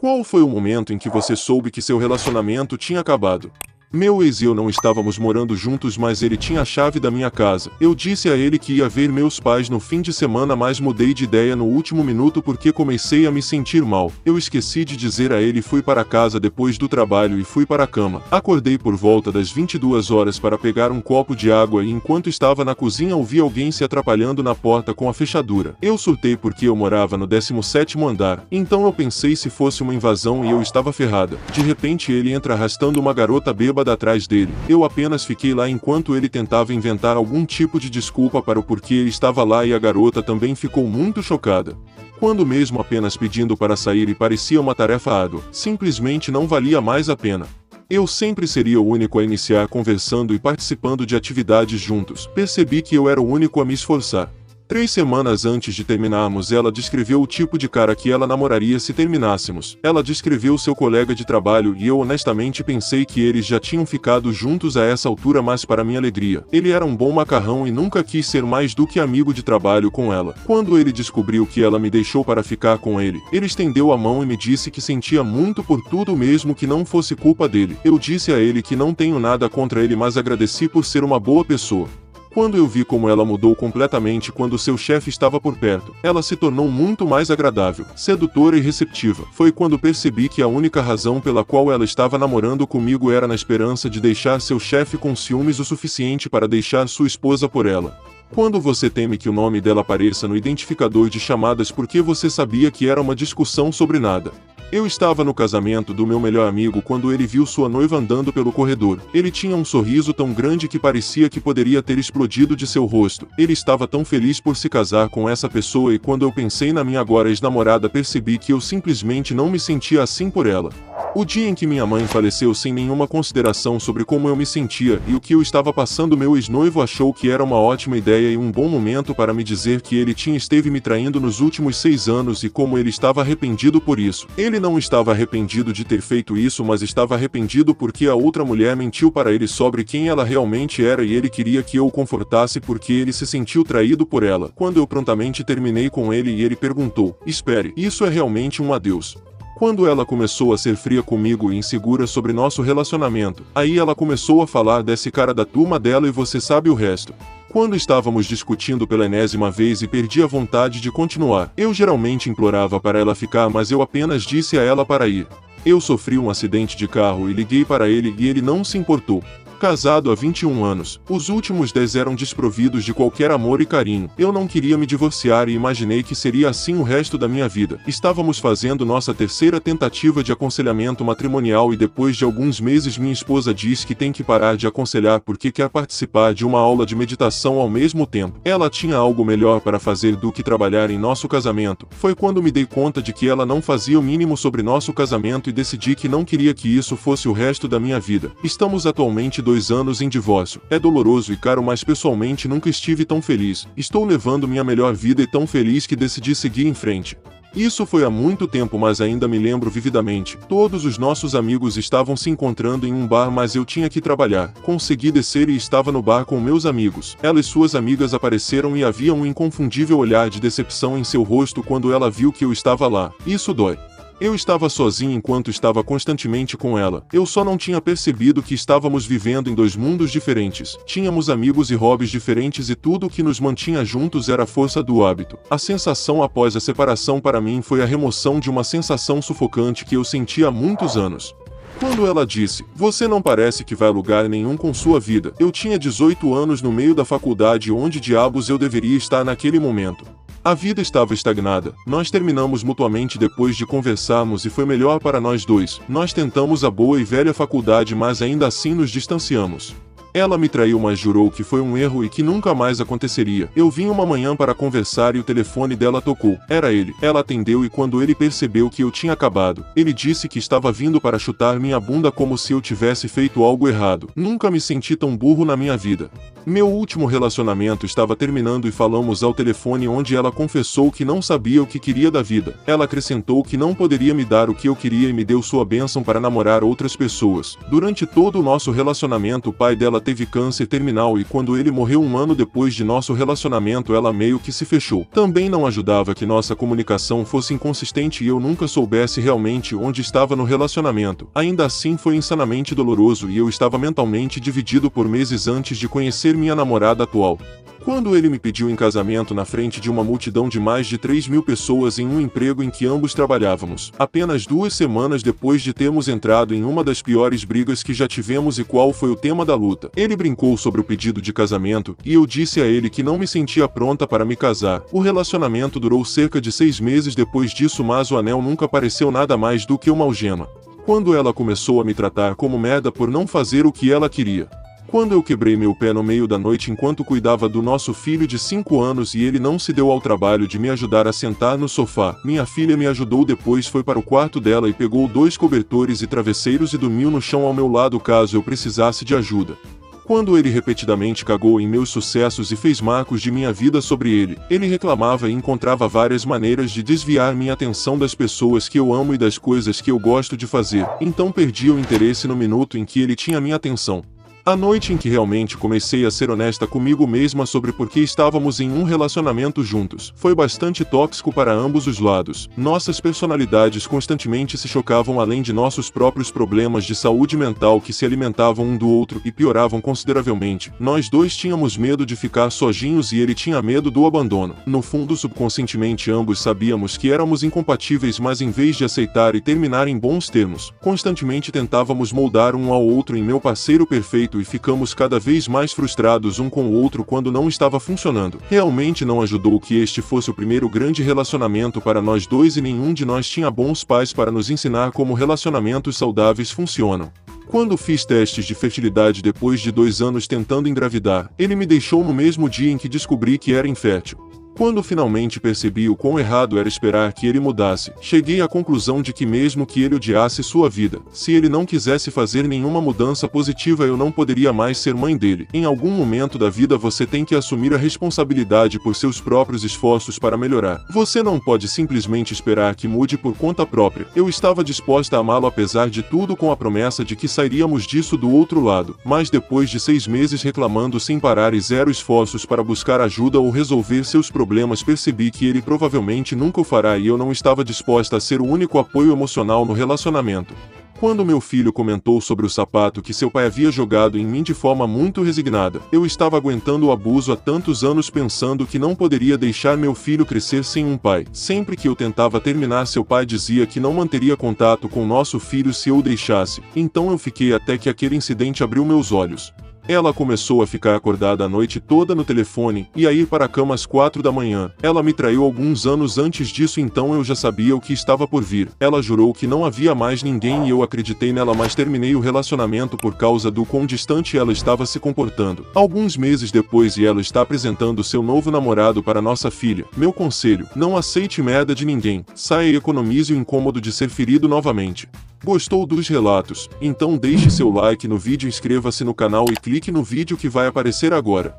Qual foi o momento em que você soube que seu relacionamento tinha acabado? Meu ex e eu não estávamos morando juntos, mas ele tinha a chave da minha casa. Eu disse a ele que ia ver meus pais no fim de semana, mas mudei de ideia no último minuto porque comecei a me sentir mal. Eu esqueci de dizer a ele e fui para casa depois do trabalho e fui para a cama. Acordei por volta das 22 horas para pegar um copo de água e enquanto estava na cozinha ouvi alguém se atrapalhando na porta com a fechadura. Eu surtei porque eu morava no 17º andar, então eu pensei se fosse uma invasão e eu estava ferrada. De repente ele entra arrastando uma garota bêbada atrás dele. Eu apenas fiquei lá enquanto ele tentava inventar algum tipo de desculpa para o porquê ele estava lá e a garota também ficou muito chocada. Quando mesmo apenas pedindo para sair e parecia uma tarefa árdua, simplesmente não valia mais a pena. Eu sempre seria o único a iniciar conversando e participando de atividades juntos. Percebi que eu era o único a me esforçar. 3 semanas antes de terminarmos, ela descreveu o tipo de cara que ela namoraria se terminássemos. Ela descreveu seu colega de trabalho e eu honestamente pensei que eles já tinham ficado juntos a essa altura, mas para minha alegria, ele era um bom macarrão e nunca quis ser mais do que amigo de trabalho com ela. Quando ele descobriu que ela me deixou para ficar com ele, ele estendeu a mão e me disse que sentia muito por tudo mesmo que não fosse culpa dele. Eu disse a ele que não tenho nada contra ele, mas agradeci por ser uma boa pessoa. Quando eu vi como ela mudou completamente quando seu chefe estava por perto, ela se tornou muito mais agradável, sedutora e receptiva. Foi quando percebi que a única razão pela qual ela estava namorando comigo era na esperança de deixar seu chefe com ciúmes o suficiente para deixar sua esposa por ela. Quando você teme que o nome dela apareça no identificador de chamadas porque você sabia que era uma discussão sobre nada. Eu estava no casamento do meu melhor amigo quando ele viu sua noiva andando pelo corredor. Ele tinha um sorriso tão grande que parecia que poderia ter explodido de seu rosto. Ele estava tão feliz por se casar com essa pessoa e quando eu pensei na minha agora ex-namorada percebi que eu simplesmente não me sentia assim por ela. O dia em que minha mãe faleceu sem nenhuma consideração sobre como eu me sentia e o que eu estava passando, meu ex-noivo achou que era uma ótima ideia e um bom momento para me dizer que ele esteve me traindo nos últimos 6 anos e como ele estava arrependido por isso. Ele não estava arrependido de ter feito isso, mas estava arrependido porque a outra mulher mentiu para ele sobre quem ela realmente era e ele queria que eu o confortasse porque ele se sentiu traído por ela. Quando eu prontamente terminei com ele e ele perguntou: "Espere, isso é realmente um adeus?" Quando ela começou a ser fria comigo e insegura sobre nosso relacionamento, aí ela começou a falar desse cara da turma dela e você sabe o resto. Quando estávamos discutindo pela enésima vez e perdi a vontade de continuar, eu geralmente implorava para ela ficar, mas eu apenas disse a ela para ir. Eu sofri um acidente de carro e liguei para ele e ele não se importou. Casado há 21 anos, os últimos 10 eram desprovidos de qualquer amor e carinho. Eu não queria me divorciar e imaginei que seria assim o resto da minha vida. Estávamos fazendo nossa terceira tentativa de aconselhamento matrimonial e depois de alguns meses minha esposa diz que tem que parar de aconselhar porque quer participar de uma aula de meditação ao mesmo tempo. Ela tinha algo melhor para fazer do que trabalhar em nosso casamento. Foi quando me dei conta de que ela não fazia o mínimo sobre nosso casamento e decidi que não queria que isso fosse o resto da minha vida. Estamos atualmente 2 anos em divórcio. É doloroso e caro, mas pessoalmente nunca estive tão feliz. Estou levando minha melhor vida e tão feliz que decidi seguir em frente. Isso foi há muito tempo, mas ainda me lembro vividamente. Todos os nossos amigos estavam se encontrando em um bar, mas eu tinha que trabalhar. Consegui descer e estava no bar com meus amigos. Ela e suas amigas apareceram e havia um inconfundível olhar de decepção em seu rosto quando ela viu que eu estava lá. Isso dói. Eu estava sozinho enquanto estava constantemente com ela. Eu só não tinha percebido que estávamos vivendo em 2 mundos diferentes. Tínhamos amigos e hobbies diferentes e tudo o que nos mantinha juntos era a força do hábito. A sensação após a separação para mim foi a remoção de uma sensação sufocante que eu sentia há muitos anos. Quando ela disse: "Você não parece que vai a lugar nenhum com sua vida." Eu tinha 18 anos no meio da faculdade, onde diabos eu deveria estar naquele momento? A vida estava estagnada. Nós terminamos mutuamente depois de conversarmos e foi melhor para nós dois. Nós tentamos a boa e velha faculdade, mas ainda assim nos distanciamos. Ela me traiu, mas jurou que foi um erro e que nunca mais aconteceria. Eu vim uma manhã para conversar e o telefone dela tocou. Era ele. Ela atendeu e quando ele percebeu que eu tinha acabado, ele disse que estava vindo para chutar minha bunda como se eu tivesse feito algo errado. Nunca me senti tão burro na minha vida. Meu último relacionamento estava terminando e falamos ao telefone, onde ela confessou que não sabia o que queria da vida. Ela acrescentou que não poderia me dar o que eu queria e me deu sua bênção para namorar outras pessoas. Durante todo o nosso relacionamento, o pai dela teve câncer terminal e quando ele morreu um ano depois de nosso relacionamento ela meio que se fechou. Também não ajudava que nossa comunicação fosse inconsistente e eu nunca soubesse realmente onde estava no relacionamento. Ainda assim foi insanamente doloroso e eu estava mentalmente dividido por meses antes de conhecer minha namorada atual. Quando ele me pediu em casamento na frente de uma multidão de mais de 3.000 pessoas em um emprego em que ambos trabalhávamos, apenas 2 semanas depois de termos entrado em uma das piores brigas que já tivemos. E qual foi o tema da luta? Ele brincou sobre o pedido de casamento, e eu disse a ele que não me sentia pronta para me casar. O relacionamento durou cerca de 6 meses depois disso, mas o anel nunca pareceu nada mais do que uma algema. Quando ela começou a me tratar como merda por não fazer o que ela queria. Quando eu quebrei meu pé no meio da noite enquanto cuidava do nosso filho de 5 anos e ele não se deu ao trabalho de me ajudar a sentar no sofá, minha filha me ajudou. Depois foi para o quarto dela e pegou 2 cobertores e travesseiros e dormiu no chão ao meu lado caso eu precisasse de ajuda. Quando ele repetidamente cagou em meus sucessos e fez marcos de minha vida sobre ele reclamava e encontrava várias maneiras de desviar minha atenção das pessoas que eu amo e das coisas que eu gosto de fazer. Então perdi o interesse no minuto em que ele tinha minha atenção. A noite em que realmente comecei a ser honesta comigo mesma sobre por que estávamos em um relacionamento juntos, foi bastante tóxico para ambos os lados. Nossas personalidades constantemente se chocavam, além de nossos próprios problemas de saúde mental que se alimentavam um do outro e pioravam consideravelmente. Nós dois tínhamos medo de ficar sozinhos e ele tinha medo do abandono. No fundo, subconscientemente ambos sabíamos que éramos incompatíveis, mas em vez de aceitar e terminar em bons termos, constantemente tentávamos moldar um ao outro em meu parceiro perfeito e ficamos cada vez mais frustrados um com o outro quando não estava funcionando. Realmente não ajudou que este fosse o primeiro grande relacionamento para nós dois e nenhum de nós tinha bons pais para nos ensinar como relacionamentos saudáveis funcionam. Quando fiz testes de fertilidade depois de 2 anos tentando engravidar, ele me deixou no mesmo dia em que descobri que era infértil. Quando finalmente percebi o quão errado era esperar que ele mudasse, cheguei à conclusão de que mesmo que ele odiasse sua vida, se ele não quisesse fazer nenhuma mudança positiva eu não poderia mais ser mãe dele. Em algum momento da vida você tem que assumir a responsabilidade por seus próprios esforços para melhorar. Você não pode simplesmente esperar que mude por conta própria. Eu estava disposta a amá-lo apesar de tudo, com a promessa de que sairíamos disso do outro lado, mas depois de 6 meses reclamando sem parar e 0 esforços para buscar ajuda ou resolver seus problemas, percebi que ele provavelmente nunca o fará e eu não estava disposta a ser o único apoio emocional no relacionamento. Quando meu filho comentou sobre o sapato que seu pai havia jogado em mim de forma muito resignada, eu estava aguentando o abuso há tantos anos pensando que não poderia deixar meu filho crescer sem um pai. Sempre que eu tentava terminar, seu pai dizia que não manteria contato com nosso filho se eu o deixasse. Então eu fiquei até que aquele incidente abriu meus olhos. Ela começou a ficar acordada a noite toda no telefone e a ir para a cama às 4 da manhã. Ela me traiu alguns anos antes disso, então eu já sabia o que estava por vir. Ela jurou que não havia mais ninguém e eu acreditei nela, mas terminei o relacionamento por causa do quão distante ela estava se comportando. Alguns meses depois, e ela está apresentando seu novo namorado para nossa filha. Meu conselho: não aceite merda de ninguém. Saia e economize o incômodo de ser ferido novamente. Gostou dos relatos? Então deixe seu like no vídeo, inscreva-se no canal e clique no vídeo que vai aparecer agora.